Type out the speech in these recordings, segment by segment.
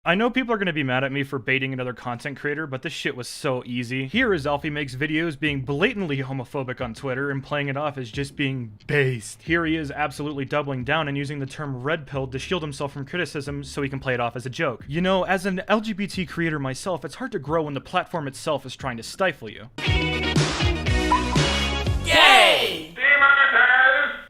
I know people are gonna be mad at me for baiting another content creator, but this shit was so easy. Here is Alfie makes videos being blatantly homophobic on Twitter and playing it off as just being based. Here he is absolutely doubling down and using the term red pill to shield himself from criticism so he can play it off as a joke. You know, as an LGBT creator myself, it's hard to grow when the platform itself is trying to stifle you. Yay!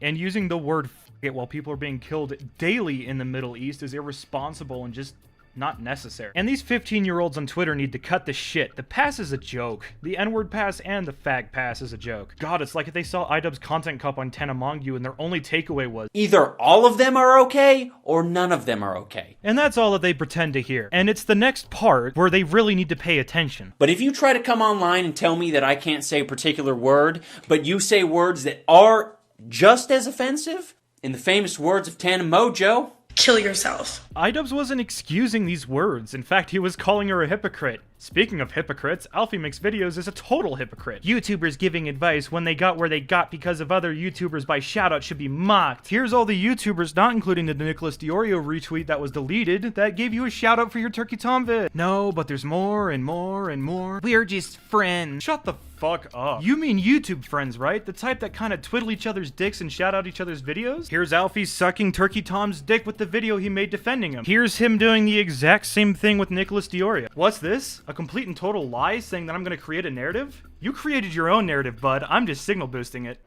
And using the word f*** it while people are being killed daily in the Middle East is irresponsible and just not necessary. And these 15-year-olds on Twitter need to cut the shit. The pass is a joke. The N-word pass and the fag pass is a joke. God, it's like if they saw iDubbbz's Content Cup on Tanamongu and their only takeaway was either all of them are okay, or none of them are okay. And that's all that they pretend to hear. And it's the next part where they really need to pay attention. But if you try to come online and tell me that I can't say a particular word, but you say words that are just as offensive, in the famous words of Tana Mojo, kill yourself. iDubbbz wasn't excusing these words. In fact, he was calling her a hypocrite. Speaking of hypocrites, Alfie Makes Videos is a total hypocrite. YouTubers giving advice when they got where they got because of other YouTubers by shoutout should be mocked. Here's all the YouTubers, not including the Nicholas Diorio retweet that was deleted, that gave you a shoutout for your Turkey Tom vid. No, but there's more and more and more. We're just friends. Shut the fuck up. You mean YouTube friends, right? The type that kind of twiddle each other's dicks and shout out each other's videos? Here's Alfie sucking Turkey Tom's dick with the video he made defending him. Here's him doing the exact same thing with Nicholas Diorio. What's this? A complete and total lie saying that I'm gonna create a narrative? You created your own narrative, bud. I'm just signal boosting it.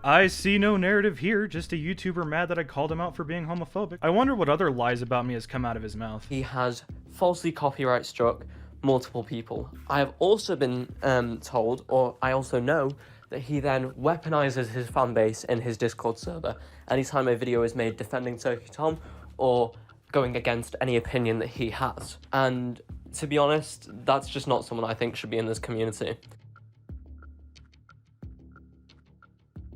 I see no narrative here, just a YouTuber mad that I called him out for being homophobic. I wonder what other lies about me has come out of his mouth. He has falsely copyright struck multiple people. I have also been told, or I also know, that he then weaponizes his fan base in his Discord server anytime a video is made defending Turkey Tom or going against any opinion that he has. And to be honest, that's just not someone I think should be in this community.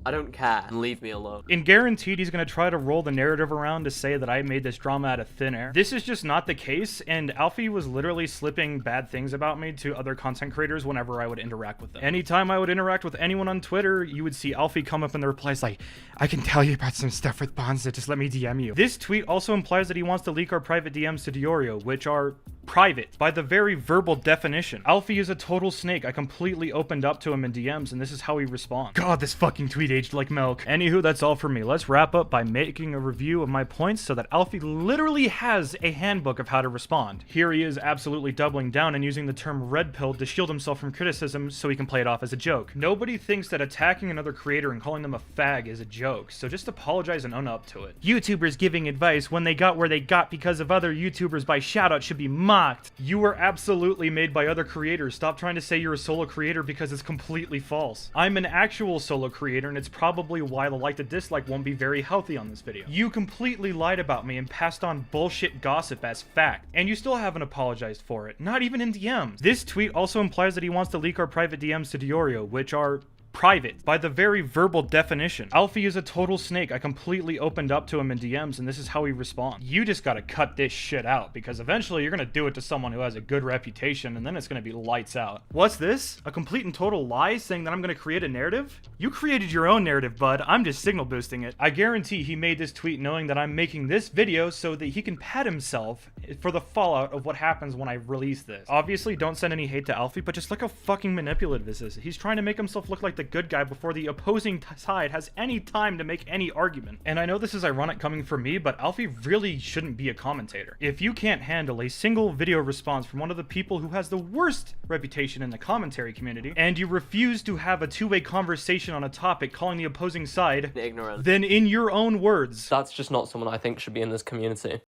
I don't care, and leave me alone. And guaranteed he's gonna try to roll the narrative around to say that I made this drama out of thin air. This is just not the case, and Alfie was literally slipping bad things about me to other content creators whenever I would interact with them. Anytime I would interact with anyone on Twitter, you would see Alfie come up in the replies like, I can tell you about some stuff with Bonza, just let me DM you. This tweet also implies that he wants to leak our private DMs to Diorio, which are private by the very verbal definition. Alfie is a total snake. I completely opened up to him in DMs, and this is how he responds. God, this fucking tweet aged like milk. Anywho, that's all for me. Let's wrap up by making a review of my points so that Alfie literally has a handbook of how to respond. Here he is absolutely doubling down and using the term red pill to shield himself from criticism so he can play it off as a joke. Nobody thinks that attacking another creator and calling them a fag is a joke, so just apologize and own up to it. YouTubers giving advice when they got where they got because of other YouTubers by shoutout should be mocked. You were absolutely made by other creators. Stop trying to say you're a solo creator because it's completely false. I'm an actual solo creator, and it's probably why the like to dislike won't be very healthy on this video. You completely lied about me and passed on bullshit gossip as fact, and you still haven't apologized for it, not even in DMs. This tweet also implies that he wants to leak our private DMs to Diorio, which are private by the very verbal definition. Alfie is a total snake. I completely opened up to him in DMs, and this is how he responds. You just gotta cut this shit out, because eventually you're gonna do it to someone who has a good reputation, and then it's gonna be lights out. What's this? A complete and total lie saying that I'm gonna create a narrative? You created your own narrative, bud. I'm just signal boosting it. I guarantee he made this tweet knowing that I'm making this video so that he can pat himself for the fallout of what happens when I release this. Obviously, don't send any hate to Alfie, but just look how fucking manipulative this is. He's trying to make himself look like the good guy before the opposing side has any time to make any argument. And I know this is ironic coming from me, but Alfie really shouldn't be a commentator. If you can't handle a single video response from one of the people who has the worst reputation in the commentary community, and you refuse to have a two-way conversation on a topic calling the opposing side Ignorant. then in your own words, That's just not someone I think should be in this community.